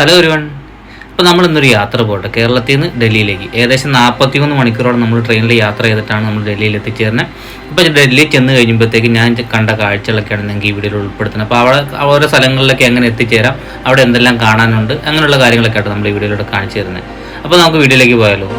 Hello everyone. അപ്പോൾ നമ്മൾ ഇന്നൊരു യാത്ര പോട്ടെ. കേരളത്തിൽ നിന്ന് ഡൽഹിയിലേക്ക് ഏകദേശം 41 മണിക്കൂറോളം നമ്മൾ ട്രെയിനിൽ യാത്ര ചെയ്തിട്ടാണ് നമ്മൾ ഡൽഹിയിൽ എത്തിച്ചേർന്നത്. ഇപ്പോൾ ഡൽഹിയിൽ ചെന്ന് കഴിയുമ്പോഴത്തേക്ക് ഞാൻ കണ്ട കാഴ്ചകളൊക്കെയാണ് നിങ്ങൾക്ക് ഈ വീഡിയോയിൽ ഉൾപ്പെടുത്തുന്നത്. അപ്പോൾ അവിടെ ഓരോ സ്ഥലങ്ങളിലൊക്കെ എങ്ങനെ എത്തിച്ചേരാം, അവിടെ എന്തെല്ലാം കാണാനുണ്ട്, അങ്ങനെയുള്ള കാര്യങ്ങളൊക്കെ ആയിട്ട് നമ്മൾ ഈ വീഡിയോയിലൂടെ കാണിച്ചു തരുന്നത്. അപ്പോൾ നമുക്ക് വീഡിയോയിലേക്ക് പോയാലോ.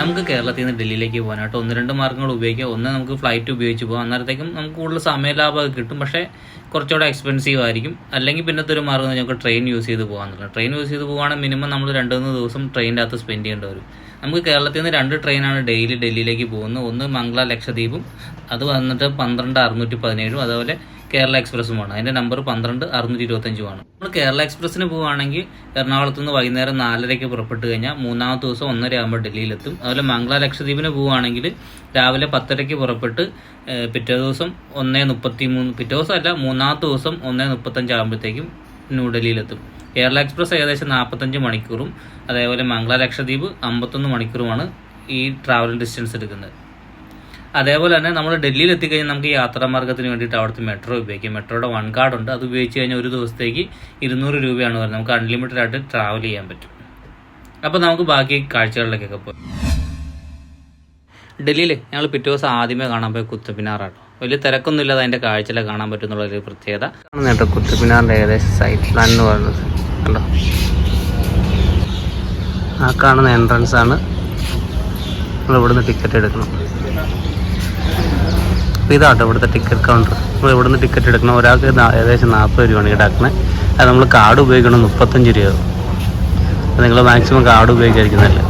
നമുക്ക് കേരളത്തിൽ നിന്ന് ഡൽഹിയിലേക്ക് പോകാനായിട്ട് 1-2 മാർഗ്ഗങ്ങൾ ഉപയോഗിക്കാം. ഒന്ന്, നമുക്ക് ഫ്ലൈറ്റ് ഉപയോഗിച്ച് പോകാം. അന്നേരത്തേക്കും നമുക്ക് കൂടുതൽ സമയലാഭമൊക്കെ കിട്ടും, പക്ഷേ കുറച്ചുകൂടെ എക്സ്പെൻസീവ് ആയിരിക്കും. അല്ലെങ്കിൽ പിന്നത്തെ ഒരു മാർഗ്ഗം നമുക്ക് ട്രെയിൻ യൂസ് ചെയ്ത് പോകാമെന്നുള്ളത്. ട്രെയിൻ യൂസ് ചെയ്ത് പോകുകയാണെങ്കിൽ മിനിമം നമ്മൾ 2-3 ദിവസം ട്രെയിനിൻ്റെ അകത്ത് സ്പെൻഡ് ചെയ്യേണ്ടി വരും. നമുക്ക് കേരളത്തിൽ നിന്ന് 2 ട്രെയിനാണ് ഡെയിലി ഡൽഹിയിലേക്ക് പോകുന്നത്. ഒന്ന് മംഗള ലക്ഷദ്വീപും, അത് വന്നിട്ട് 12-617, അതുപോലെ കേരള എക്സ്പ്രസ്സുമാണ്. അതിൻ്റെ നമ്പർ 12-625. നമ്മൾ കേരള എക്സ്പ്രസ്സിന് പോവുകയാണെങ്കിൽ എറണാകുളത്ത് നിന്ന് വൈകുന്നേരം 4:30 പുറപ്പെട്ട് കഴിഞ്ഞാൽ 3-ാമത്തെ ദിവസം 1:30 ആകുമ്പോൾ ഡൽഹിയിലെത്തും. അതുപോലെ മംഗള ലക്ഷദ്വീപിന് പോവുകയാണെങ്കിൽ രാവിലെ 10:30 പുറപ്പെട്ട് പിറ്റേ ദിവസം 1:33, പിറ്റേ ദിവസം അല്ല 3-ാമത്തെ ദിവസം 1:35 ആകുമ്പോഴത്തേക്കും ന്യൂഡൽഹിയിലെത്തും. കേരള എക്സ്പ്രസ് ഏകദേശം 45 മണിക്കൂറും അതേപോലെ മംഗള ലക്ഷദ്വീപ് 51 മണിക്കൂറുമാണ് ഈ ട്രാവൽ ഡിസ്റ്റൻസ് എടുക്കുന്നത്. അതേപോലെ തന്നെ നമ്മൾ ഡൽഹിയിൽ എത്തിക്കഴിഞ്ഞാൽ നമുക്ക് യാത്രാമാർഗ്ഗത്തിന് വേണ്ടിയിട്ട് അവിടുത്തെ മെട്രോ ഉപയോഗിക്കാം. മെട്രോയുടെ 1 കാർഡ് ഉണ്ട്. അത് ഉപയോഗിച്ച് കഴിഞ്ഞാൽ ഒരു ദിവസത്തേക്ക് 200 രൂപയാണ് വരുന്നത്. നമുക്ക് അൺലിമിറ്റഡ് ആയിട്ട് ട്രാവൽ ചെയ്യാൻ പറ്റും. അപ്പോൾ നമുക്ക് ബാക്കി കാഴ്ചകളിലേക്കൊക്കെ പോയി. ഡൽഹിയിൽ ഞങ്ങൾ പിറ്റേ ദിവസം ആദ്യമേ കാണാൻ പോയി കുത്തബ് മിനാറാട്ടോ. വലിയ തിരക്കൊന്നും ഇല്ലാതെ അതിൻ്റെ കാഴ്ചയിലൊക്കെ കാണാൻ പറ്റും എന്നുള്ളൊരു പ്രത്യേകത കേട്ടോ. കുത്തബ് മിനാറിൻ്റെ ഏകദേശം സൈറ്റ് പ്ലാൻ എന്ന് പറയുന്നത് കണ്ടോ. ആ കാണുന്ന എൻട്രൻസ് ആണ്. നമ്മൾ ഇവിടുന്ന് ടിക്കറ്റ് എടുക്കണം. ഇതാട്ടോ ഇവിടുത്തെ ടിക്കറ്റ് കൗണ്ടർ. നമ്മൾ ഇവിടുന്ന് ടിക്കറ്റ് എടുക്കണം. ഒരാൾക്ക് ഏകദേശം 40 രൂപയാണ് ഈടാക്കുന്നത്. അത് നമ്മൾ കാർഡ് ഉപയോഗിക്കണം 35 രൂപയാകും. നിങ്ങൾ മാക്സിമം കാർഡ് ഉപയോഗിക്കാതിരിക്കുന്നതല്ലേ.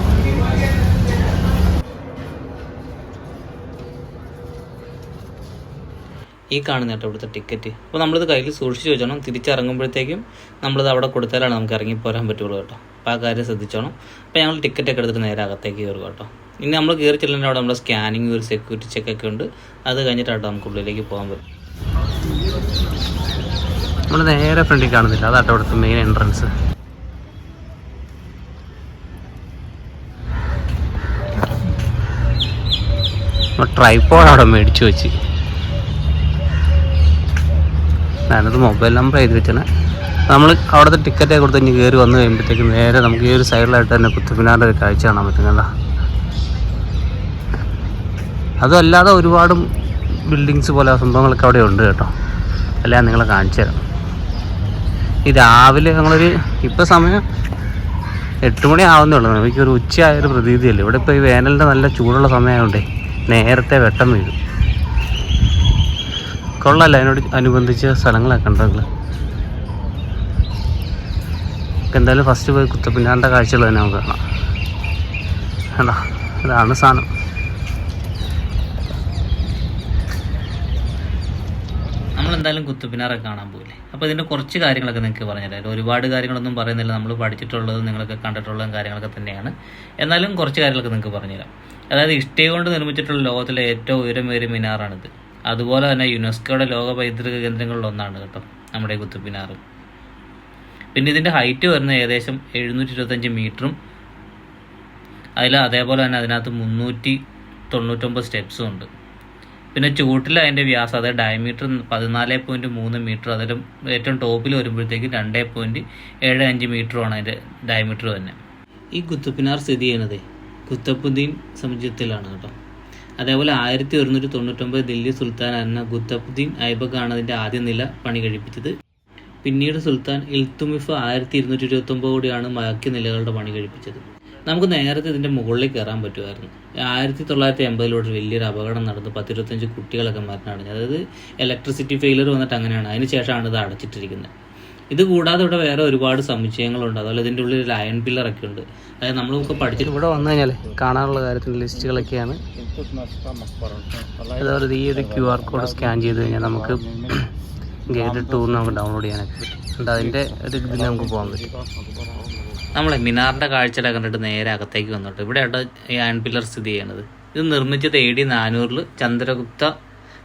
ഈ കാണുന്ന കേട്ടോ ഇവിടുത്തെ ടിക്കറ്റ്. അപ്പോൾ നമ്മളിത് കയ്യിൽ സൂക്ഷിച്ച് വെച്ചോണം. തിരിച്ചിറങ്ങുമ്പോഴത്തേക്കും നമ്മളിത് അവിടെ കൊടുത്താലാണ് നമുക്ക് ഇറങ്ങിപ്പോരാൻ പറ്റുള്ളൂ കേട്ടോ. അപ്പോൾ ആ കാര്യം ശ്രദ്ധിച്ചോണം. അപ്പോൾ ഞങ്ങൾ ടിക്കറ്റൊക്കെ എടുത്തിട്ട് നേരെ അകത്തേക്ക് കയറുക കേട്ടോ. ഇനി നമ്മൾ കയറി ചെല്ലേണ്ട അവിടെ നമ്മുടെ സ്കാനിങ്, ഒരു സെക്യൂരിറ്റി ചെക്കൊക്കെ ഉണ്ട്. അത് കഴിഞ്ഞിട്ടാട്ടോ നമുക്ക് ഉള്ളിലേക്ക് പോകാൻ പറ്റും. നമ്മൾ നേരെ ഫ്രണ്ടിൽ കാണുന്നില്ല, അതാട്ടോ അവിടുത്തെ മെയിൻ എൻട്രൻസ്. ട്രൈപോഡ് അവിടെ മേടിച്ചു വെച്ച് ഞാനത് മൊബൈൽ നമ്പർ എഴുതി വെച്ചാൽ നമ്മൾ അവിടുത്തെ ടിക്കറ്റൊക്കെ കൊടുത്ത് ഇനി കയറി വന്നു കഴിയുമ്പോഴത്തേക്കും നേരെ നമുക്ക് ഈ ഒരു സൈഡിലായിട്ട് തന്നെ കുത്തബ് മിനാറിൻ്റെ ഒരു കാഴ്ച കാണാൻ പറ്റുന്നതാ. അതുമല്ലാതെ ഒരുപാട് ബിൽഡിങ്സ് പോലെ സംഭവങ്ങളൊക്കെ അവിടെ ഉണ്ട് കേട്ടോ. എല്ലാം നിങ്ങളെ കാണിച്ചു തരാം. ഈ രാവിലെ ഞങ്ങളൊരു ഇപ്പോൾ സമയം 8 മണി ആവുന്നേ ഉള്ളൂ. നമുക്കൊരു ഉച്ചയായൊരു പ്രതീതിയല്ലേ. ഇവിടെ ഇപ്പോൾ ഈ വേനലിൻ്റെ നല്ല ചൂടുള്ള സമയമായതുകൊണ്ടേ നേരത്തെ വെട്ടം വീഴും. കൊള്ളല്ല അതിനോട് അനുബന്ധിച്ച സ്ഥലങ്ങളൊക്കെ ഉണ്ട്. നിങ്ങൾ എന്തായാലും ഫസ്റ്റ് പോയി കുത്തബ് മിനാറിൻ്റെ കാഴ്ചകൾ തന്നെ നമുക്ക് കാണാം. വേണ്ട, ഇതാണ് സാധനം. നമ്മളെന്തായാലും കുത്തബ് മിനാറൊക്കെ കാണാൻ പോകില്ലേ. അപ്പോൾ ഇതിൻ്റെ കുറച്ച് കാര്യങ്ങളൊക്കെ നിങ്ങൾക്ക് പറഞ്ഞുതരാം. ഒരുപാട് കാര്യങ്ങളൊന്നും പറയുന്നില്ല. നമ്മൾ പഠിച്ചിട്ടുള്ളതും നിങ്ങളൊക്കെ കണ്ടിട്ടുള്ളതും കാര്യങ്ങളൊക്കെ തന്നെയാണ്. എന്നാലും കുറച്ച് കാര്യങ്ങളൊക്കെ നിങ്ങൾക്ക് പറഞ്ഞുതരാം. അതായത് ഇഷ്ടിക കൊണ്ട് നിർമ്മിച്ചിട്ടുള്ള ലോകത്തിലെ ഏറ്റവും ഉയരമേറിയ മിനാറാണിത്. അതുപോലെ തന്നെ യുനെസ്കോയുടെ ലോക പൈതൃക കേന്ദ്രങ്ങളിലൊന്നാണ് കേട്ടോ നമ്മുടെ കുത്തബ് മിനാർ. പിന്നെ ഇതിൻ്റെ ഹൈറ്റ് വരുന്നത് ഏകദേശം 725 മീറ്ററും അതേപോലെ തന്നെ അതിനകത്ത് 399 സ്റ്റെപ്സും ഉണ്ട്. പിന്നെ ചൂട്ടിൽ അതിൻ്റെ വ്യാസം, അതായത് ഡയമീറ്റർ 14.3 മീറ്റർ. അതിലും ഏറ്റവും ടോപ്പിൽ വരുമ്പോഴത്തേക്ക് 2.75 മീറ്ററുമാണ് അതിൻ്റെ ഡയമീറ്റർ തന്നെ. ഈ കുത്തബ് മിനാർ സ്ഥിതി ചെയ്യുന്നത് കുത്തബുദ്ദീൻ സമുച്ചയത്തിലാണ് കേട്ടോ. അതേപോലെ 1199 ദില്ലി സുൽത്താനായിരുന്ന കുത്തബുദ്ദീൻ ഐബക്കാണ് അതിൻ്റെ ആദ്യ നില പണി കഴിപ്പിച്ചത്. പിന്നീട് സുൽത്താൻ ഇൽത്തുമിഫ് 1229 കൂടിയാണ് ബാക്കി നിലകളുടെ പണി കഴിപ്പിച്ചത്. നമുക്ക് നേരത്തെ ഇതിൻ്റെ മുകളിൽ കയറാൻ പറ്റുമായിരുന്നു. 1980 വലിയൊരു അപകടം നടന്നു. 10-25 കുട്ടികളൊക്കെ മരണമടഞ്ഞു. അതായത് ഇലക്ട്രിസിറ്റി ഫെയിലർ വന്നിട്ട് അങ്ങനെയാണ്. അതിന് ശേഷമാണ് ഇത് അടച്ചിട്ടിരിക്കുന്നത്. ഇത് കൂടാതെ ഇവിടെ വേറെ ഒരുപാട് സമുച്ചയങ്ങളുണ്ട്. അതുപോലെ ഇതിൻ്റെ ഉള്ളിൽ ഒരു അയൺ പില്ലറൊക്കെ ഉണ്ട്. അതായത് നമ്മളൊക്കെ പഠിച്ചിട്ട് ഇവിടെ വന്നു കഴിഞ്ഞാൽ കാണാനുള്ള കാര്യത്തിൻ്റെ ലിസ്റ്റുകളൊക്കെയാണ്. അതുപോലെ ഈ ഒരു QR കോഡ് സ്കാൻ ചെയ്ത് കഴിഞ്ഞാൽ നമുക്ക് ഗൈഡഡ് ടൂർ നമുക്ക് ഡൗൺലോഡ് ചെയ്യാനൊക്കെ പറ്റും. അതിൻ്റെ ഒരു ഇതിൽ നമുക്ക് പോകാൻ പറ്റും. നമ്മളെ മിനാറിൻ്റെ കാഴ്ചകളെ കണ്ടിട്ട് നേരെ അകത്തേക്ക് വന്നിട്ട് ഇവിടെയാണ് ഈ അയൺ പില്ലർ സ്ഥിതി ചെയ്യുന്നത്. ഇത് നിർമ്മിച്ചത് AD 400 ചന്ദ്രഗുപ്ത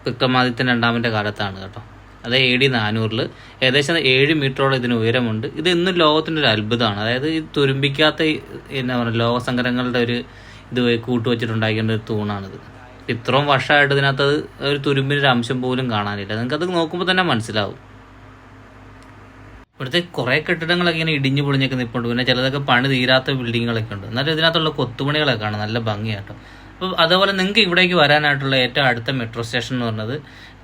വിക്രമാദിത്യൻ രണ്ടാമൻ്റെ കാലത്താണ് കേട്ടോ. അത് AD 400 ഏകദേശം 7 മീറ്ററോളം ഇതിന് ഉയരമുണ്ട്. ഇത് ഇന്നും ലോകത്തിൻ്റെ ഒരു അത്ഭുതമാണ്. അതായത് ഈ തുരുമ്പിക്കാത്ത എന്നാ പറയുക ലോകസങ്കരങ്ങളുടെ ഒരു ഇത് കൂട്ടുവച്ചിട്ടുണ്ടാക്കേണ്ട ഒരു തൂണാണിത്. ഇത്രയും വർഷമായിട്ട് ഇതിനകത്ത് ഒരു തുരുമ്പിനൊരു അംശം പോലും കാണാനില്ല. നിങ്ങൾക്കത് നോക്കുമ്പോൾ തന്നെ മനസ്സിലാവും. ഇവിടുത്തെ കുറേ കെട്ടിടങ്ങളൊക്കെ ഇങ്ങനെ ഇടിഞ്ഞു പൊളിഞ്ഞൊക്കെ നിൽപ്പുണ്ട്. പിന്നെ ചിലതൊക്കെ പണി തീരാത്ത ബിൽഡിങ്ങുകളൊക്കെ ഉണ്ട്. എന്നാലും ഇതിനകത്തുള്ള കൊത്തുപണികളൊക്കെ കാണാം, നല്ല ഭംഗിയാട്ടോ. അപ്പോൾ അതേപോലെ നിങ്ങൾക്ക് ഇവിടേക്ക് വരാനായിട്ടുള്ള ഏറ്റവും അടുത്ത മെട്രോ സ്റ്റേഷൻ എന്ന് പറയുന്നത്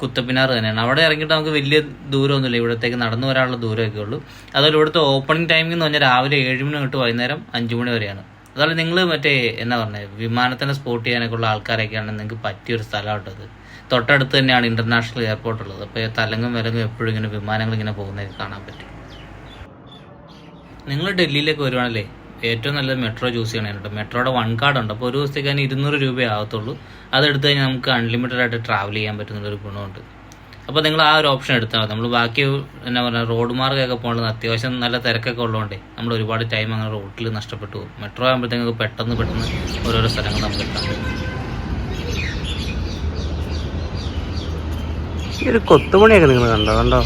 കുത്തപ്പിനാർ തന്നെയാണ്. അവിടെ ഇറങ്ങിയിട്ട് നമുക്ക് വലിയ ദൂരമൊന്നുമില്ല, ഇവിടത്തേക്ക് നടന്നു വരാനുള്ള ദൂരമൊക്കെ ഉള്ളൂ. അതുപോലെ ഇവിടുത്തെ ഓപ്പണിംഗ് ടൈമിംഗ് എന്ന് പറഞ്ഞാൽ രാവിലെ 7 മണി തൊട്ട് വൈകുന്നേരം 5 മണി വരെയാണ്. അതുപോലെ നിങ്ങൾ മറ്റേ എന്നാ പറഞ്ഞത് വിമാനത്തിനെ സ്പോട്ട് ചെയ്യാനൊക്കെ ഉള്ള ആൾക്കാരൊക്കെയാണ് നിങ്ങൾക്ക് പറ്റിയൊരു സ്ഥലമായിട്ടത്. തൊട്ടടുത്ത് തന്നെയാണ് ഇന്റർനാഷണൽ എയർപോർട്ട് ഉള്ളത്. അപ്പോൾ തലങ്ങും വിലങ്ങും എപ്പോഴും ഇങ്ങനെ വിമാനങ്ങൾ ഇങ്ങനെ പോകുന്നതൊക്കെ കാണാൻ പറ്റും. നിങ്ങൾ ഡൽഹിയിലേക്ക് വരുവാണല്ലേ, ഏറ്റവും നല്ലത് മെട്രോ ചൂസ് ചെയ്യണം കേട്ടോ. മെട്രോയുടെ 1 കാർഡ് ഉണ്ട്. അപ്പോൾ ഒരു ദിവസത്തേക്ക് അതിന് 200 രൂപയേ ആകത്തുള്ളൂ. അതെടുത്ത് കഴിഞ്ഞാൽ നമുക്ക് അൺലിമിറ്റഡ് ആയിട്ട് ട്രാവൽ ചെയ്യാൻ പറ്റുന്നൊരു ഗുണമുണ്ട്. അപ്പോൾ നിങ്ങൾ ആ ഒരു ഓപ്ഷൻ എടുത്താൽ മതി. നമ്മൾ ബാക്കി എന്നാ പറയുക റോഡ് മാർഗ്ഗമൊക്കെ പോകുന്നത് അത്യാവശ്യം നല്ല തിരക്കൊക്കെ ഉള്ളതുകൊണ്ടേ നമ്മൾ ഒരുപാട് ടൈം അങ്ങനെ റോഡിൽ നഷ്ടപ്പെട്ടു പോകും. മെട്രോ ആകുമ്പോഴത്തേക്ക് പെട്ടെന്ന് ഓരോരോ സ്ഥലങ്ങൾ നമുക്ക് എത്താൻ പറ്റും. ഈ ഒരു കൊത്തുപണിയൊക്കെ നിങ്ങൾ കണ്ടോ?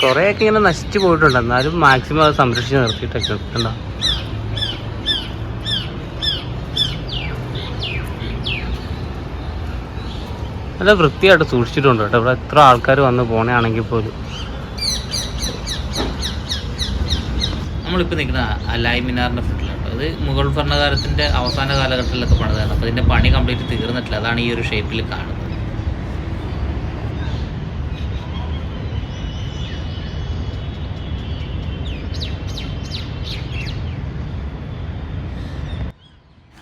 കുറേയൊക്കെ ഇങ്ങനെ നശിച്ചു പോയിട്ടുണ്ട്, എന്നാലും മാക്സിമം അത് സംരക്ഷിച്ച് നിർത്തിയിട്ടൊക്കെ ഉണ്ടോ. നല്ല വൃത്തിയായിട്ട് സൂക്ഷിച്ചിട്ടുണ്ട് കേട്ടോ. ഇവിടെ എത്ര ആൾക്കാർ വന്ന് പോണെയാണെങ്കിൽ പോലും. നമ്മളിപ്പോൾ നിൽക്കുന്ന അലായ് മിനാറിൻ്റെ ഫ്രണ്ടിലാണ്. അത് മുഗൾ ഭരണകാലത്തിൻ്റെ അവസാന കാലഘട്ടത്തിലൊക്കെ പണിതാണ്. അപ്പോൾ ഇതിൻ്റെ പണി കംപ്ലീറ്റ് തീർന്നിട്ടില്ല. അതാണ് ഈ ഒരു ഷേപ്പിൽ കാണുന്നത്.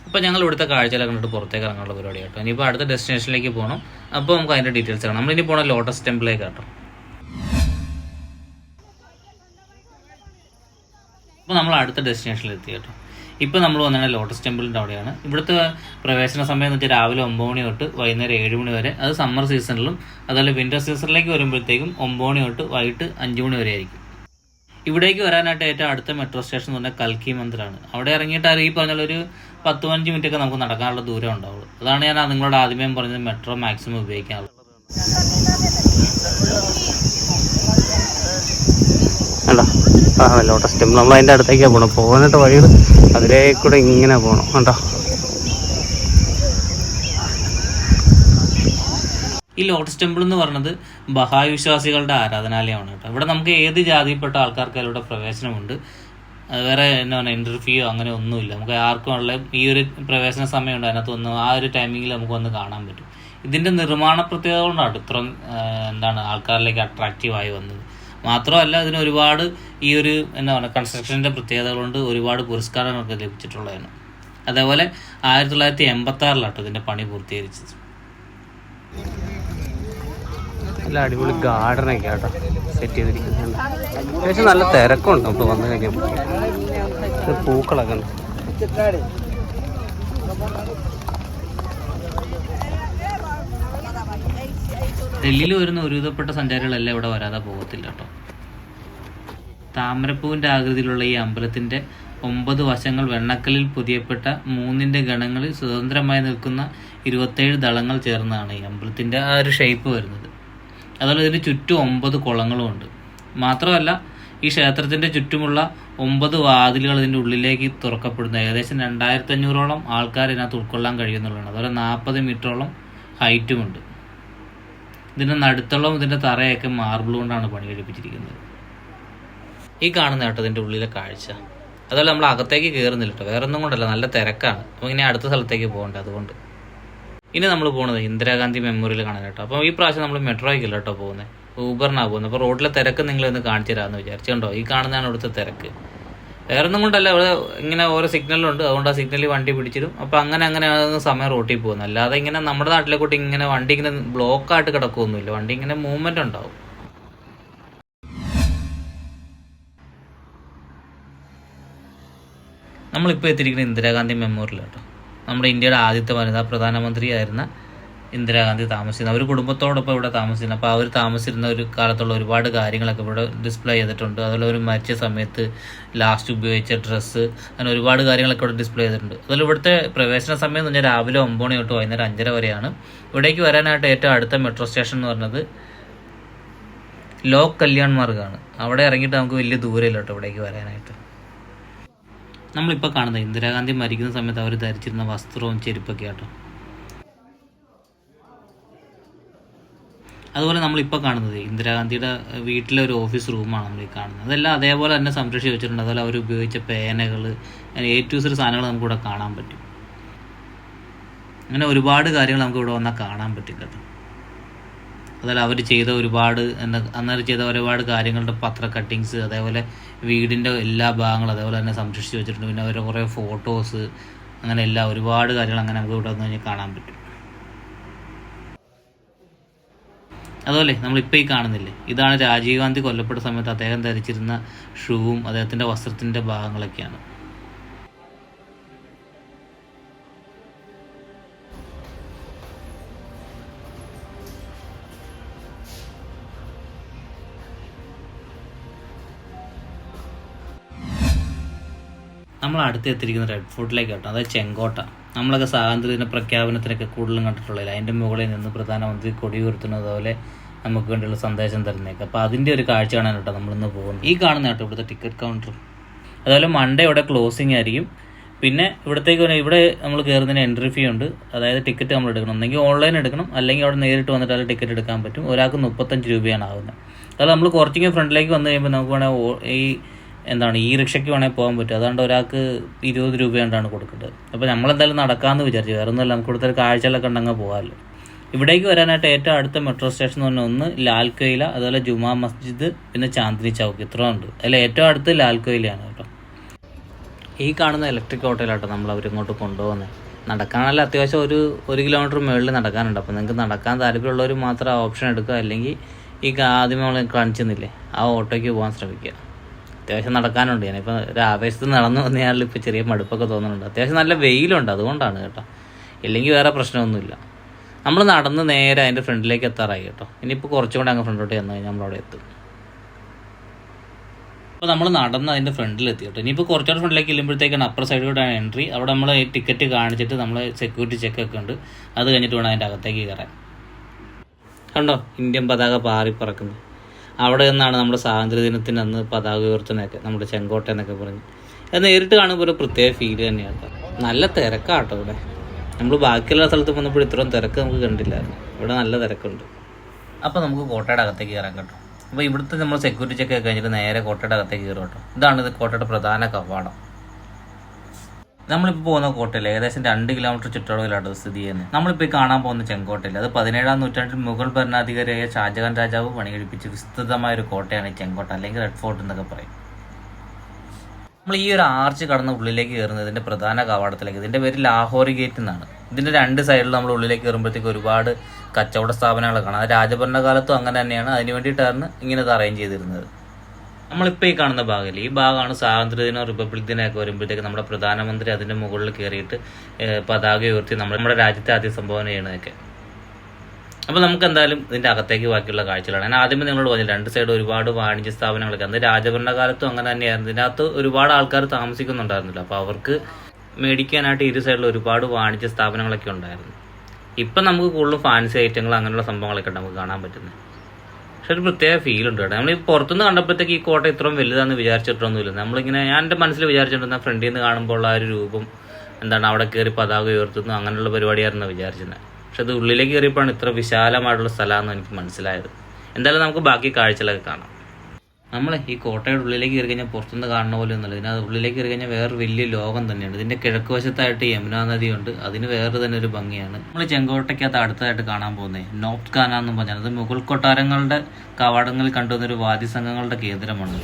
അപ്പോൾ ഞങ്ങൾ ഇവിടുത്തെ കാഴ്ചകളൊക്കെ കണ്ടിട്ട് പുറത്തേക്ക് ഇറങ്ങാനുള്ള പരിപാടി കേട്ടോ. ഇനിയിപ്പോൾ അടുത്ത ഡെസ്റ്റിനേഷനിലേക്ക് പോകണം. അപ്പോൾ നമുക്ക് അതിൻ്റെ ഡീറ്റെയിൽസ് കാണാം. നമ്മളിനി പോകണം ലോട്ടസ് ടെമ്പിളിലേക്ക് കേട്ടോ. അപ്പോൾ നമ്മൾ അടുത്ത ഡെസ്റ്റിനേഷനിൽ എത്തി കേട്ടോ. ഇപ്പോൾ നമ്മൾ വന്നത് ലോട്ടസ് ടെമ്പിളിൻ്റെ അവിടെയാണ്. ഇവിടുത്തെ പ്രവേശന സമയം എന്ന് വെച്ചാൽ രാവിലെ 9 മണി തൊട്ട് വൈകുന്നേരം 7 മണി വരെ. അത് സമ്മർ സീസണിലും അതുപോലെ വിൻ്റർ സീസണിലേക്ക് വരുമ്പോഴത്തേക്കും 9 മണി തൊട്ട് വൈകിട്ട് 5 മണി വരെ ആയിരിക്കും. ഇവിടേക്ക് വരാനായിട്ട് ഏറ്റവും അടുത്ത മെട്രോ സ്റ്റേഷൻ എന്ന് പറഞ്ഞാൽ കൽക്കി മന്ദിറാണ്. അവിടെ ഇറങ്ങിയിട്ട് ഈ പറഞ്ഞൊരു 10-15 മിനിറ്റ് ഒക്കെ നമുക്ക് നടക്കാനുള്ള ദൂരം ഉണ്ടാവുള്ളൂ. അതാണ് ഞാൻ നിങ്ങളോട് ആദ്യമേ പറഞ്ഞത് മെട്രോ മാക്സിമം ഉപയോഗിക്കാനുള്ളത്. ലോട്ടസ് ടെമ്പിൾ നമ്മൾ അതിൻ്റെ അടുത്തേക്കാണ് പോകണം. പോകാനായിട്ട് വഴികൾ അതിലേക്കൂടെ ഇങ്ങനെ പോകണം കേട്ടോ. ഈ ലോട്ടസ് ടെമ്പിൾ എന്ന് പറയുന്നത് ബഹായ് വിശ്വാസികളുടെ ആരാധനാലയമാണ് കേട്ടോ. ഇവിടെ നമുക്ക് ഏത് ജാതിയിൽപ്പെട്ട ആൾക്കാർക്ക് അതിലൂടെ പ്രവേശനമുണ്ട്. വേറെ എന്നാ പറയുക ഇൻ്റർവ്യൂ അങ്ങനെ ഒന്നുമില്ല. നമുക്ക് ആർക്കും ഉള്ള ഈ ഒരു പ്രവേശന സമയമുണ്ട്, അതിനകത്ത് ആ ഒരു ടൈമിങ്ങിൽ നമുക്ക് വന്ന് കാണാൻ പറ്റും. ഇതിൻ്റെ നിർമ്മാണ പ്രത്യേകത കൊണ്ടാണ് ഇത്ര ആൾക്കാരിലേക്ക് അട്രാക്റ്റീവായി വന്നത്. മാത്രമല്ല ഇതിന് ഒരുപാട് ഈ ഒരു എന്നാ പറയുക കൺസ്ട്രക്ഷൻ്റെ പ്രത്യേകതകൾ കൊണ്ട് ഒരുപാട് പുരസ്കാരങ്ങളൊക്കെ ലഭിച്ചിട്ടുള്ളതാണ്. അതേപോലെ 1986 ഇതിൻ്റെ പണി പൂർത്തീകരിച്ചത്. നല്ല അടിപൊളി ഗാർഡനൊക്കെ ആട്ടോ സെറ്റ് ചെയ്തിരിക്കുന്നുണ്ട്. അത്യാവശ്യം നല്ല തിരക്കുണ്ട്. അപ്പോൾ വന്നു കഴിഞ്ഞപ്പോൾ പൂക്കളൊക്കെ ഉണ്ട്. ഡൽഹിയിൽ വരുന്ന ഒരുവിധപ്പെട്ട സഞ്ചാരികളെല്ലാം ഇവിടെ വരാതെ പോകത്തില്ല കേട്ടോ. താമരപ്പൂവിൻ്റെ ആകൃതിയിലുള്ള ഈ അമ്പലത്തിൻ്റെ 9 വശങ്ങൾ വെണ്ണക്കല്ലിൽ പൊതിയപ്പെട്ട 3 ഗണങ്ങളിൽ സ്വതന്ത്രമായി നിൽക്കുന്ന 27 ദളങ്ങൾ ചേർന്നതാണ് ഈ അമ്പലത്തിൻ്റെ ആ ഒരു ഷേപ്പ് വരുന്നത്. അതുപോലെ ഇതിന് ചുറ്റും 9 കുളങ്ങളും ഉണ്ട്. മാത്രമല്ല ഈ ക്ഷേത്രത്തിൻ്റെ ചുറ്റുമുള്ള 9 വാതിലുകൾ ഇതിൻ്റെ ഉള്ളിലേക്ക് തുറക്കപ്പെടുന്നു. ഏകദേശം 2500ഓളം ആൾക്കാർ ഇതിനകത്ത് ഉൾക്കൊള്ളാൻ കഴിയുന്നുള്ളതാണ്. അതുപോലെ 40 മീറ്ററോളം ഹൈറ്റുമുണ്ട്. ഇതിൻ്റെ നടുത്തോളം ഇതിൻ്റെ തറയൊക്കെ മാർബിൾ കൊണ്ടാണ് പണി കഴിപ്പിച്ചിരിക്കുന്നത്. ഈ കാണുന്ന കേട്ടോ ഇതിൻ്റെ ഉള്ളിലെ കാഴ്ച. അതുപോലെ നമ്മൾ അകത്തേക്ക് കയറുന്നില്ല കേട്ടോ, വേറെ ഒന്നും കൊണ്ടല്ല, നല്ല തിരക്കാണ്. അപ്പോൾ ഇങ്ങനെ അടുത്ത സ്ഥലത്തേക്ക് പോകണ്ട. അതുകൊണ്ട് ഇനി നമ്മൾ പോകുന്നത് ഇന്ദിരാഗാന്ധി മെമ്മോറിയൽ കാണാൻ കേട്ടോ. അപ്പോൾ ഈ പ്രാവശ്യം നമ്മൾ മെട്രോയ്ക്കല്ല കേട്ടോ പോകുന്നത്, ഊബറിനാണ് പോകുന്നത്. അപ്പോൾ റോഡിലെ തിരക്ക് നിങ്ങളൊന്ന് കാണിച്ചു തരാമെന്ന് വിചാരിച്ചുണ്ടോ. ഈ കാണുന്നതാണ് ഇവിടുത്തെ തിരക്ക്, വേറെ ഒന്നും കൊണ്ടല്ല. ഇവിടെ ഇങ്ങനെ ഓരോ സിഗ്നലുണ്ട്, അതുകൊണ്ട് ആ സിഗ്നലിൽ വണ്ടി പിടിച്ചിടും. അപ്പോൾ അങ്ങനെ സമയം റോട്ടിൽ പോകുന്നത്. അല്ലാതെ ഇങ്ങനെ നമ്മുടെ നാട്ടിലേക്കോട്ട് ഇങ്ങനെ വണ്ടി ഇങ്ങനെ ബ്ലോക്കായിട്ട് കിടക്കുകയൊന്നുമില്ല. വണ്ടി ഇങ്ങനെ മൂവ്മെൻ്റ് ഉണ്ടാവും. നമ്മളിപ്പോൾ എത്തിയിരിക്കുന്നത് ഇന്ദിരാഗാന്ധി മെമ്മോറിയൽ കേട്ടോ. നമ്മുടെ ഇന്ത്യയുടെ ആദ്യത്തെ വനിതാ പ്രധാനമന്ത്രിയായിരുന്ന ഇന്ദിരാഗാന്ധി താമസിക്കുന്നത്, അവർ കുടുംബത്തോടൊപ്പം ഇവിടെ താമസിക്കുന്നത്. അപ്പോൾ അവർ താമസിച്ചിരുന്ന ഒരു കാലത്തുള്ള ഒരുപാട് കാര്യങ്ങളൊക്കെ ഇവിടെ ഡിസ്പ്ലേ ചെയ്തിട്ടുണ്ട്. അതുപോലെ ഒരു മരിച്ച സമയത്ത് ലാസ്റ്റ് ഉപയോഗിച്ച ഡ്രസ്സ്, അങ്ങനെ ഒരുപാട് കാര്യങ്ങളൊക്കെ ഇവിടെ ഡിസ്പ്ലേ ചെയ്തിട്ടുണ്ട്. അതുപോലെ ഇവിടുത്തെ പ്രവേശന സമയം എന്ന് പറഞ്ഞാൽ രാവിലെ 9 മണി തൊട്ട് വൈകുന്നേരം 5:30 വരെയാണ്. ഇവിടേക്ക് വരാനായിട്ട് ഏറ്റവും അടുത്ത മെട്രോ സ്റ്റേഷൻ എന്ന് പറഞ്ഞത് ലോക് കല്യാൺ മാർഗ്ഗമാണ്. അവിടെ ഇറങ്ങിയിട്ട് നമുക്ക് വലിയ ദൂരമില്ല കേട്ടോ ഇവിടേക്ക് വരാനായിട്ട്. നമ്മളിപ്പോൾ കാണുന്നത് ഇന്ദിരാഗാന്ധി മരിക്കുന്ന സമയത്ത് അവർ ധരിച്ചിരുന്ന വസ്ത്രവും ചെരുപ്പൊക്കെ ആട്ടോ. അതുപോലെ നമ്മളിപ്പോൾ കാണുന്നത് ഇന്ദിരാഗാന്ധിയുടെ വീട്ടിലെ ഒരു ഓഫീസ് റൂമാണ് നമ്മൾ ഈ കാണുന്നത്. അതെല്ലാം അതേപോലെ തന്നെ സംരക്ഷിച്ച് വെച്ചിട്ടുണ്ട്. അതുപോലെ അവർ ഉപയോഗിച്ച പേനകൾ, A to Z സാധനങ്ങൾ നമുക്കിവിടെ കാണാൻ പറ്റും. അങ്ങനെ ഒരുപാട് കാര്യങ്ങൾ നമുക്ക് ഇവിടെ വന്നാൽ കാണാൻ പറ്റും കേട്ടോ. അതുപോലെ അവർ ചെയ്ത അന്നേരം ചെയ്ത ഒരുപാട് കാര്യങ്ങളുടെ പത്ര കട്ടിങ്സ്, അതേപോലെ വീടിൻ്റെ എല്ലാ ഭാഗങ്ങളും അതേപോലെ തന്നെ സംരക്ഷിച്ച് വെച്ചിട്ടുണ്ട്. പിന്നെ അവരുടെ കുറേ ഫോട്ടോസ്, അങ്ങനെ ഒരുപാട് കാര്യങ്ങൾ അങ്ങനെ നമുക്ക് ഇവിടെ വന്നു കഴിഞ്ഞാൽ കാണാൻ പറ്റും. അതുപോലെ നമ്മളിപ്പോൾ ഈ കാണുന്നില്ലേ, ഇതാണ് രാജീവ് ഗാന്ധി കൊല്ലപ്പെട്ട സമയത്ത് അദ്ദേഹം ധരിച്ചിരുന്ന ഷൂവും അദ്ദേഹത്തിൻ്റെ വസ്ത്രത്തിൻ്റെ ഭാഗങ്ങളൊക്കെയാണ്. നമ്മൾ അടുത്ത് എത്തിയിരിക്കുന്ന റെഡ് ഫോർട്ടിലേക്ക് കേട്ടോ, അതായത് ചെങ്കോട്ട. നമ്മളൊക്കെ സ്വാതന്ത്ര്യദിന പ്രഖ്യാപനത്തിനൊക്കെ കൂടുതലും കണ്ടിട്ടുള്ളത് അതിൻ്റെ മുകളിൽ നിന്ന് പ്രധാനമന്ത്രി കൊടി ഉയർത്തുന്നത്, അതുപോലെ നമുക്ക് വേണ്ടിയുള്ള സന്ദേശം തരുന്നേക്കെ. അപ്പോൾ അതിൻ്റെ ഒരു കാഴ്ച കാണാൻ കേട്ടോ നമ്മളിന്ന് പോകുന്നത്. ഈ കാണുന്ന കേട്ടോ ഇവിടുത്തെ ടിക്കറ്റ് കൗണ്ടർ. അതുപോലെ മൺഡേ ഇവിടെ ക്ലോസിങ് ആയിരിക്കും. പിന്നെ ഇവിടെ നമ്മൾ കയറുന്നതിന് എൻട്രി ഫീ ഉണ്ട്. അതായത് ടിക്കറ്റ് നമ്മൾ എടുക്കണം, ഒന്നെങ്കിൽ ഓൺലൈൻ എടുക്കണം, അല്ലെങ്കിൽ അവിടെ നേരിട്ട് വന്നിട്ട് അത് ടിക്കറ്റ് എടുക്കാൻ പറ്റും. ഒരാൾക്ക് 35 രൂപയാണ് ആകുന്നത്. അതുപോലെ നമ്മൾ കുറച്ചെങ്കിലും ഫ്രണ്ടിലേക്ക് വന്നു കഴിയുമ്പോൾ നമുക്ക് വേണമെങ്കിൽ ഈ റിക്ഷയ്ക്ക് വേണമെങ്കിൽ പോകാൻ പറ്റും. അതുകൊണ്ട് ഒരാൾക്ക് 20 രൂപ കൊണ്ടാണ് കൊടുക്കേണ്ടത്. അപ്പോൾ നമ്മളെന്തായാലും നടക്കാമെന്ന് വിചാരിച്ചു, വേറെ ഒന്നുമല്ല, നമുക്ക് ഇവിടുത്തെ കാഴ്ചകളൊക്കെ ഉണ്ടെങ്കിൽ പോകാമല്ലോ. ഇവിടേക്ക് വരാനായിട്ട് ഏറ്റവും അടുത്ത മെട്രോ സ്റ്റേഷൻ എന്ന് പറഞ്ഞാൽ ഒന്ന് ലാൽ ക്വയില, അതുപോലെ ജുമാ മസ്ജിദ്, പിന്നെ ചാന്ദിനി ചൗക്ക്, ഇത്ര ഉണ്ട്. അതിൽ ഏറ്റവും അടുത്ത് ലാൽ ക്വയിലാണ് കേട്ടോ. ഈ കാണുന്ന ഇലക്ട്രിക് ഓട്ടോയിലാട്ടോ നമ്മൾ അവരിങ്ങോട്ട് കൊണ്ടുപോകുന്നത്. നടക്കാനല്ല, അത്യാവശ്യം ഒരു 1 കിലോമീറ്റർ മുകളിൽ നടക്കാനുണ്ട്. അപ്പോൾ നിങ്ങൾക്ക് നടക്കാൻ താല്പര്യമുള്ളവർ മാത്രം ഓപ്ഷൻ എടുക്കുക, അല്ലെങ്കിൽ ഈ ആദ്യമേ നമ്മൾ കാണിച്ചെന്നില്ലേ ആ ഓട്ടോയ്ക്ക് പോകാൻ ശ്രമിക്കുക. അത്യാവശ്യം നടക്കാനുണ്ട്. ഞാനിപ്പോൾ ഒരു ആവേശത്തിൽ നടന്നു വന്നയാളിൽ ഇപ്പോൾ ചെറിയ മടുപ്പൊക്കെ തോന്നുന്നുണ്ട്. അത്യാവശ്യം നല്ല വെയിലുണ്ട്, അതുകൊണ്ടാണ് കേട്ടോ, ഇല്ലെങ്കിൽ വേറെ പ്രശ്നമൊന്നുമില്ല. നമ്മൾ നടന്ന് നേരെ അതിൻ്റെ ഫ്രണ്ടിലേക്ക് എത്താറായി കേട്ടോ. ഇനിയിപ്പോൾ കുറച്ചും കൂടെ അങ്ങ് ഫ്രണ്ടോട്ട് ചെന്ന് കഴിഞ്ഞാൽ നമ്മളവിടെ എത്തും. അപ്പോൾ നമ്മൾ നടന്ന് അതിൻ്റെ ഫ്രണ്ടിലെത്തി കേട്ടോ. ഇനിയിപ്പോൾ കുറച്ചുകൂടെ ഫ്രണ്ടിലേക്ക് ചെല്ലുമ്പോഴത്തേക്കാണ് അപ്പർ സൈഡിലൂടെയാണ് എൻട്രി. അവിടെ നമ്മൾ ടിക്കറ്റ് കാണിച്ചിട്ട് നമ്മൾ സെക്യൂരിറ്റി ചെക്കൊക്കെ ഉണ്ട്. അത് കഴിഞ്ഞിട്ട് വേണം അതിൻ്റെ അകത്തേക്ക് കയറാൻ. കണ്ടോ ഇന്ത്യൻ പതാക പാറി പറക്കുന്നത്. അവിടെ നിന്നാണ് നമ്മുടെ സ്വാതന്ത്ര്യദിനത്തിന് അന്ന് പതാക ഉയർത്തുന്നതൊക്കെ, നമ്മുടെ ചെങ്കോട്ട എന്നൊക്കെ പറഞ്ഞ്. അത് നേരിട്ട് കാണുമ്പോൾ ഒരു പ്രത്യേക ഫീൽ തന്നെയാണ് കേട്ടോ. നല്ല തിരക്കാട്ടോ ഇവിടെ. നമ്മൾ ബാക്കിയുള്ള സ്ഥലത്ത് വന്നപ്പോൾ ഇത്രയും തിരക്ക് നമുക്ക് കണ്ടില്ലായിരുന്നു. ഇവിടെ നല്ല തിരക്കുണ്ട്. അപ്പോൾ നമുക്ക് കോട്ടയുടെ അകത്തേക്ക് കയറാൻ കേട്ടോ. അപ്പോൾ ഇവിടുത്തെ നമ്മൾ സെക്യൂരിറ്റി ചെക്ക് കഴിഞ്ഞിട്ട് നേരെ കോട്ടയുടെ അകത്തേക്ക് കയറും കേട്ടോ. ഇതാണ് കോട്ടയുടെ പ്രധാന കവാടം. നമ്മളിപ്പോൾ പോകുന്ന കോട്ടയിൽ ഏകദേശം 2 കിലോമീറ്റർ ചുറ്റളവിലാണ് സ്ഥിതി ചെയ്യുന്നത്. നമ്മളിപ്പോൾ കാണാൻ പോകുന്ന ചെങ്കോട്ടയിൽ അത് 17-ാം നൂറ്റാണ്ടിൽ മുഗൾ ഭരണാധികാരിയായ ഷാജഹാൻ രാജാവ് പണികഴിപ്പിച്ച് വിസ്തൃതമായ ഒരു കോട്ടയാണ് ഈ ചെങ്കോട്ട, അല്ലെങ്കിൽ റെഡ് ഫോർട്ട് എന്നൊക്കെ പറയും. നമ്മൾ ഈ ഒരു ആർച്ച് കടന്ന് ഉള്ളിലേക്ക് കയറുന്നത് ഇതിൻ്റെ പ്രധാന കവാടത്തിലേക്ക്. ഇതിൻ്റെ പേര് ലാഹോറി ഗേറ്റ് എന്നാണ്. ഇതിൻ്റെ 2 സൈഡിൽ നമ്മൾ ഉള്ളിലേക്ക് കയറുമ്പോഴത്തേക്ക് ഒരുപാട് കച്ചവട സ്ഥാപനങ്ങൾ കാണാം. അത് രാജഭരണകാലത്തും അങ്ങനെ തന്നെയാണ്. അതിന് വേണ്ടിയിട്ടാണ് ഇങ്ങനെ അറേഞ്ച് ചെയ്തിരുന്നത്. നമ്മളിപ്പോൾ ഈ കാണുന്ന ഭാഗമില്ല, ഈ ഭാഗമാണ് സ്വാതന്ത്ര്യദിനം റിപ്പബ്ലിക് ദിനമൊക്കെ വരുമ്പോഴത്തേക്ക് നമ്മുടെ പ്രധാനമന്ത്രി അതിൻ്റെ മുകളിൽ കയറിയിട്ട് പതാക ഉയർത്തി നമ്മുടെ രാജ്യത്തെ ആദ്യം സംഭാവന ചെയ്യണതൊക്കെ. അപ്പോൾ നമുക്ക് എന്തായാലും ഇതിൻ്റെ അകത്തേക്ക് ബാക്കിയുള്ള കാഴ്ചകളാണ്. ഞാൻ ആദ്യമേ നിങ്ങളോട് പറഞ്ഞു 2 സൈഡ് ഒരുപാട് വാണിജ്യ സ്ഥാപനങ്ങളൊക്കെ. അന്ന് രാജഭരണകാലത്തും അങ്ങനെ തന്നെയായിരുന്നു. ഇതിനകത്ത് ഒരുപാട് ആൾക്കാർ താമസിക്കുന്നുണ്ടായിരുന്നില്ല. അപ്പോൾ അവർക്ക് മേടിക്കാനായിട്ട് 2 സൈഡിൽ ഒരുപാട് വാണിജ്യ സ്ഥാപനങ്ങളൊക്കെ ഉണ്ടായിരുന്നു. ഇപ്പം നമുക്ക് കൂടുതലും ഫാൻസി ഐറ്റങ്ങൾ അങ്ങനെയുള്ള സംഭവങ്ങളൊക്കെ നമുക്ക് കാണാൻ പറ്റുന്നത്. പക്ഷെ ഒരു പ്രത്യേക ഫീൽ ഉണ്ട് കേട്ടോ. നമ്മൾ ഈ പുറത്തുനിന്ന് കണ്ടപ്പോഴത്തേക്ക് ഈ കോട്ട ഇത്രയും വലുതാണെന്ന് വിചാരിച്ചിട്ടൊന്നുമില്ല. നമ്മളിങ്ങനെ ഞാൻ എൻ്റെ മനസ്സിൽ വിചാരിച്ചിട്ടുണ്ടെന്ന ഫ്രണ്ടിൽ നിന്ന് കാണുമ്പോൾ ഉള്ള ആ ഒരു രൂപം അവിടെ കയറി പതാക ഉയർത്തുന്നു അങ്ങനെയുള്ള പരിപാടിയായിരുന്നു വിചാരിച്ചിരുന്നത്. പക്ഷെ അത് ഉള്ളിലേക്ക് കയറിയപ്പോഴാണ് ഇത്ര വിശാലമായിട്ടുള്ള സ്ഥലമാണെന്ന് എനിക്ക് മനസ്സിലായത്. എന്തായാലും നമുക്ക് ബാക്കി കാഴ്ചകളൊക്കെ കാണാം. നമ്മൾ ഈ കോട്ടയുടെ ഉള്ളിലേക്ക് കയറി കഴിഞ്ഞാൽ പുറത്തുനിന്ന് കാണുന്ന പോലെ ഒന്നുമില്ല. ഇതിനകത്ത് ഉള്ളിലേക്ക് കയറി കഴിഞ്ഞാൽ വേറെ വലിയ ലോകം തന്നെയാണ്. ഇതിൻ്റെ കിഴക്ക് വശത്തായിട്ട് യമുനാ നദിയുണ്ട്. അതിന് വേറെ തന്നെ ഒരു ഭംഗിയാണ്. നമ്മൾ ചെങ്കോട്ടയ്ക്കകത്ത് അടുത്തതായിട്ട് കാണാൻ പോകുന്നത് നോർത്ത് ഖാന എന്ന് പറഞ്ഞാൽ അത് മുഗൾ കൊട്ടാരങ്ങളുടെ കവാടങ്ങളിൽ കണ്ടുവന്നൊരു വാദ്യസംഘങ്ങളുടെ കേന്ദ്രമാണ്.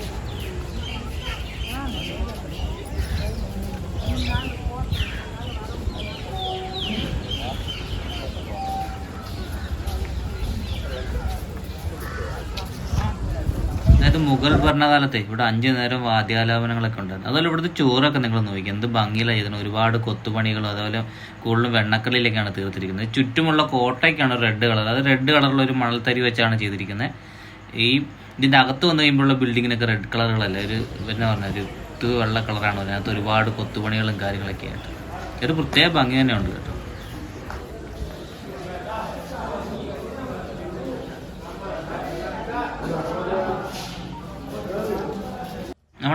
അതായത് മുഗൾ ഭരണകാലത്തെ ഇവിടെ 5 നേരം വാദ്യാലാപനങ്ങളൊക്കെ ഉണ്ടായിരുന്നു. അതുപോലെ ഇവിടുത്തെ ചോറൊക്കെ നിങ്ങൾ നോക്കിക്കുക, എന്ത് ഭംഗിയിലായിരുന്നു. ഒരുപാട് കൊത്തുപണികളും അതുപോലെ കൂടുതലും വെണ്ണക്കല്ലിലേക്കാണ് തീർത്തിരിക്കുന്നത്. ചുറ്റുമുള്ള കോട്ടയ്ക്കാണ് റെഡ് കളർ. അത് റെഡ് കളറുള്ള ഒരു മണൽത്തരി വെച്ചാണ് ചെയ്തിരിക്കുന്നത്. ഇതിൻ്റെ അകത്ത് വന്നു കഴിയുമ്പോഴുള്ള ബിൽഡിങ്ങിനൊക്കെ റെഡ് കളറുകളല്ല, ഒരു വെള്ള കളറാണ്. അതിനകത്ത് ഒരുപാട് കൊത്തുപണികളും കാര്യങ്ങളൊക്കെ ആയിട്ട് ഒരു പ്രത്യേക ഭംഗി തന്നെ ഉണ്ട് കേട്ടോ.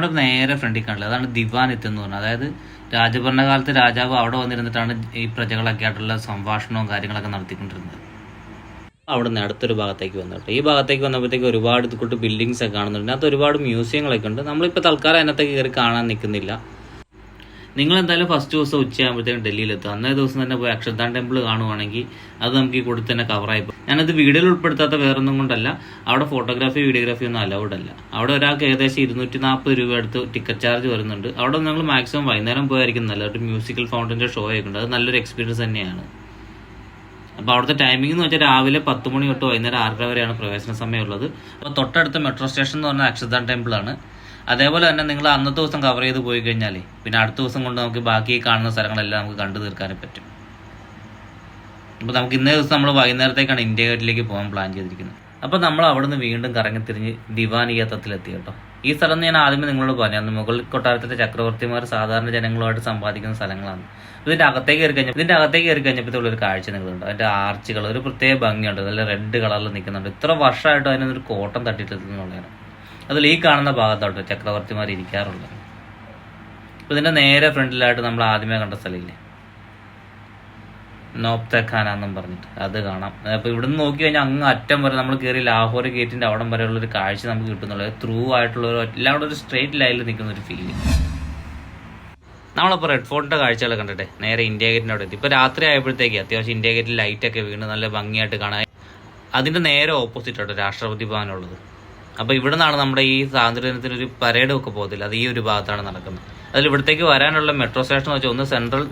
അവിടെ നേരെ ഫ്രണ്ടിൽ കാണില്ല, അതാണ് ദിവാനിത്ത് എന്ന് പറഞ്ഞത്. അതായത് രാജഭരണകാലത്ത് രാജാവ് അവിടെ വന്നിരുന്നിട്ടാണ് ഈ പ്രജകളൊക്കെ ആയിട്ടുള്ള സംഭാഷണവും കാര്യങ്ങളൊക്കെ നടത്തിക്കൊണ്ടിരുന്നത്. അവിടെ നിന്ന് അടുത്തൊരു ഭാഗത്തേക്ക് വന്നിട്ട് ഈ ഭാഗത്തേക്ക് വന്നപ്പോഴത്തേക്ക് ഒരുപാട് ഇതുകൊണ്ട് ബിൽഡിങ്സ് ഒക്കെ കാണുന്നുണ്ട്. അതിനകത്ത് ഒരുപാട് മ്യൂസിയങ്ങളൊക്കെ ഉണ്ട്. നമ്മളിപ്പോൾ തൽക്കാലം അതിനകത്തേക്ക് കയറി കാണാൻ നിൽക്കുന്നില്ല. നിങ്ങൾ എന്തായാലും ഫസ്റ്റ് ദിവസം ഉച്ചയാകുമ്പോഴത്തേക്കും ഡൽഹിയിലെത്തും. അന്നേ ദിവസം തന്നെ പോയി അക്ഷർധാം ടെമ്പിൾ കാണുവാണെങ്കിൽ അത് നമുക്ക് ഈ കൂടെ തന്നെ കവറായി പോകും. ഞാനത് വീഡിയോയിൽ ഉൾപ്പെടുത്താത്ത വേറൊന്നും കൊണ്ടല്ല, അവിടെ ഫോട്ടോഗ്രാഫി വീഡിയോഗ്രാഫി ഒന്നും അലൗഡ് അല്ല. അവിടെ ഒരാൾക്ക് ഏകദേശം 240 രൂപ അടുത്ത് ടിക്കറ്റ് ചാർജ് വരുന്നുണ്ട്. അവിടെ നിങ്ങൾ മാക്സിമം വൈകുന്നേരം പോയായിരിക്കും നല്ല ഒരു മ്യൂസിക്കൽ ഫൗണ്ടൻ്റെ ഷോ ഒക്കെ ഉണ്ട്. അത് നല്ലൊരു എക്സ്പീരിയൻസ് തന്നെയാണ്. അപ്പോൾ അവിടുത്തെ ടൈമിംഗ് എന്ന് വെച്ചാൽ രാവിലെ 10 മണി തൊട്ട് വൈകുന്നേരം 6:30 വരെയാണ് പ്രവേശന സമയമുള്ളത്. അപ്പോൾ തൊട്ടടുത്ത മെട്രോ സ്റ്റേഷൻ എന്ന് പറഞ്ഞാൽ അക്ഷർധാം ടെമ്പിളാണ്. അതേപോലെ തന്നെ നിങ്ങൾ അന്നത്തെ ദിവസം കവർ ചെയ്ത് പോയി കഴിഞ്ഞാൽ പിന്നെ അടുത്ത ദിവസം കൊണ്ട് നമുക്ക് ബാക്കി കാണുന്ന സ്ഥലങ്ങളെല്ലാം നമുക്ക് കണ്ടു തീർക്കാനും പറ്റും. അപ്പോൾ നമുക്ക് ഇന്നേ ദിവസം നമ്മൾ വൈകുന്നേരത്തേക്കാണ് ഇന്ത്യ ഗേറ്റിലേക്ക് പോകാൻ പ്ലാൻ ചെയ്തിരിക്കുന്നത്. അപ്പോൾ നമ്മൾ അവിടെ നിന്ന് വീണ്ടും കറങ്ങിത്തിരിഞ്ഞ് ദിവാനിയത്തത്തിലെത്തി കേട്ടോ. ഈ സ്ഥലം ഞാൻ ആദ്യമേ നിങ്ങളോട് പറഞ്ഞു, അന്ന് മുഗൾ കൊട്ടാരത്തിലെ ചക്രവർത്തിമാർ സാധാരണ ജനങ്ങളുമായിട്ട് സമ്പാദിക്കുന്ന സ്ഥലങ്ങളാണ്. ഇതിൻ്റെ അകത്തേക്ക് കയറി കഴിഞ്ഞപ്പോഴത്തേക്കുള്ളൊരു കാഴ്ച നിങ്ങളുണ്ട്. അതിൻ്റെ ആർച്ചുകൾ ഒരു പ്രത്യേക ഭംഗിയുണ്ട്, നല്ല റെഡ് കളറിൽ നിൽക്കുന്നുണ്ട്. ഇത്ര വർഷമായിട്ടും അതിനൊരു കോട്ടം തട്ടിയിട്ടെന്നുള്ളതാണ്. അതിൽ ഈ കാണുന്ന ഭാഗത്തോട്ട് ചക്രവർത്തിമാർ ഇരിക്കാറുള്ളത്. അപ്പോൾ ഇതിൻ്റെ നേരെ ഫ്രണ്ടിലായിട്ട് നമ്മൾ ആദ്യമേ കണ്ട സ്ഥലമില്ലേ, നോപ്തഖാന എന്നും പറഞ്ഞിട്ട്, അത് കാണാം. അപ്പോൾ ഇവിടെ നിന്ന് നോക്കി കഴിഞ്ഞാൽ അങ്ങ് അറ്റം വരെ നമ്മൾ കയറി ലാഹോർ ഗേറ്റിൻ്റെ അവിടം വരെയുള്ളൊരു കാഴ്ച നമുക്ക് കിട്ടുന്നുള്ളത്. ത്രൂ ആയിട്ടുള്ള എല്ലാം കൂടെ ഒരു സ്ട്രെയിറ്റ് ലൈനിൽ നിൽക്കുന്ന ഒരു ഫീല്. നമ്മളിപ്പോൾ റെഡ് ഫോർട്ടിൻ്റെ കാഴ്ചകൾ കണ്ടിട്ട് നേരെ ഇന്ത്യ ഗേറ്റിൻ്റെ അവിടെ എത്തി. ഇപ്പോൾ രാത്രി ആയപ്പോഴത്തേക്ക് അത്യാവശ്യം ഇന്ത്യ ഗേറ്റിൽ ലൈറ്റൊക്കെ വീണ് നല്ല ഭംഗിയായിട്ട് കാണാൻ. അതിൻ്റെ നേരെ ഓപ്പോസിറ്റ് ആയിട്ട് രാഷ്ട്രപതി ഭവനുള്ളത്. അപ്പോൾ ഇവിടെ നിന്നാണ് നമ്മുടെ ഈ സ്വാതന്ത്ര്യദിനത്തിനൊരു പരേഡും ഒക്കെ പോകത്തില്ല, അത് ഈ ഒരു ഭാഗത്താണ് നടക്കുന്നത്. അതിൽ ഇവിടത്തേക്ക് വരാനുള്ള മെട്രോ സ്റ്റേഷൻ എന്ന് വെച്ചാൽ ഒന്ന് സെൻട്രൽ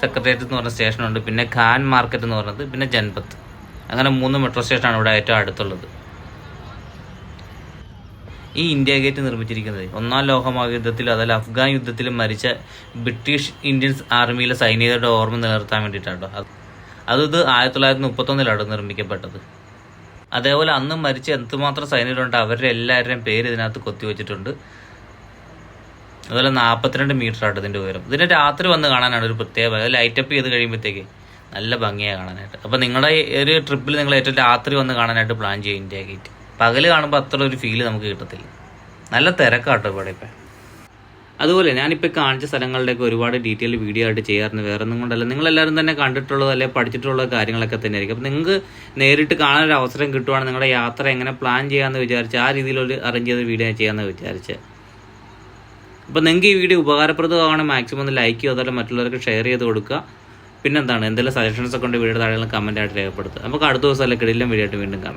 സെക്രട്ടേറിയറ്റ് എന്ന് പറഞ്ഞ സ്റ്റേഷനുണ്ട്, പിന്നെ ഖാൻ മാർക്കറ്റ് എന്ന് പറഞ്ഞത്, പിന്നെ ജൻപത്ത്. അങ്ങനെ 3 മെട്രോ സ്റ്റേഷനാണ് ഇവിടെ ഏറ്റവും അടുത്തുള്ളത്. ഈ ഇന്ത്യ ഗേറ്റ് നിർമ്മിച്ചിരിക്കുന്നത് 1-ാം ലോകമഹായുദ്ധത്തിൽ അതായത് അഫ്ഗാൻ യുദ്ധത്തിൽ മരിച്ച ബ്രിട്ടീഷ് ഇന്ത്യൻ ആർമിയിലെ സൈനികരുടെ ഓർമ്മ നിലനിർത്താൻ വേണ്ടിയിട്ടാണ്. അത് 1931 നിർമ്മിക്കപ്പെട്ടത്. അതേപോലെ അന്ന് മരിച്ച എന്തുമാത്രം സൈനികരുണ്ട് അവരുടെ എല്ലാവരുടെയും പേര് ഇതിനകത്ത് കൊത്തിവെച്ചിട്ടുണ്ട്. അതുപോലെ 42 മീറ്റർ ആയിട്ട് ഇതിൻ്റെ ഉയരം. ഇതിന് രാത്രി വന്ന് കാണാനാണ് ഒരു പ്രത്യേകത. ലൈറ്റപ്പ് ചെയ്ത് കഴിയുമ്പോഴത്തേക്ക് നല്ല ഭംഗിയാണ് കാണാനായിട്ട്. അപ്പോൾ നിങ്ങളുടെ ഒരു ട്രിപ്പിൽ നിങ്ങൾ ഏറ്റവും രാത്രി വന്ന് കാണാനായിട്ട് പ്ലാൻ ചെയ്യും ഇന്ത്യ ഗേറ്റ്. പകല് കാണുമ്പോൾ അത്ര ഒരു ഫീല് നമുക്ക് കിട്ടത്തില്ല. നല്ല തിരക്കാട്ടോ ഇവിടെ ഇപ്പം. അതുപോലെ ഞാനിപ്പോൾ കാണിച്ച സ്ഥലങ്ങളുടെയൊക്കെ ഒരുപാട് ഡീറ്റെയിൽ വീഡിയോ ആയിട്ട് ചെയ്യാറുണ്ട്. വേറെ ഒന്നും കൊണ്ടല്ല, നിങ്ങളെല്ലാവരും തന്നെ കണ്ടിട്ടുള്ളത് അല്ലെങ്കിൽ പഠിച്ചിട്ടുള്ള കാര്യങ്ങളൊക്കെ തന്നെ ആയിരിക്കും. അപ്പോൾ നിങ്ങൾക്ക് നേരിട്ട് കാണാനൊരു അവസരം കിട്ടുവാണെങ്കിൽ നിങ്ങളുടെ യാത്ര എങ്ങനെ പ്ലാൻ ചെയ്യാമെന്ന് വിചാരിച്ച് ആ രീതിയിലൊരു അറേഞ്ച് ചെയ്ത വീഡിയോ ചെയ്യാമെന്ന് വിചാരിച്ച്. അപ്പോൾ നിങ്ങൾക്ക് ഈ വീഡിയോ ഉപകാരപ്രദമാണെങ്കിൽ മാക്സിമം ഒന്ന് ലൈക്ക് ചെയ്യുക, അതുപോലെ മറ്റുള്ളവർക്ക് ഷെയർ ചെയ്ത് കൊടുക്കുക. പിന്നെന്താണ് എന്തെങ്കിലും സജഷൻസ് ഒക്കെ ഉണ്ട് വീഡിയോ താഴെ കമൻറ്റായിട്ട് രേഖപ്പെടുത്തുക. നമുക്ക് അടുത്ത ദിവസം അല്ലെങ്കിൽ കിടിലൻ വീഡിയോ ആയിട്ട് വീണ്ടും കാണാം.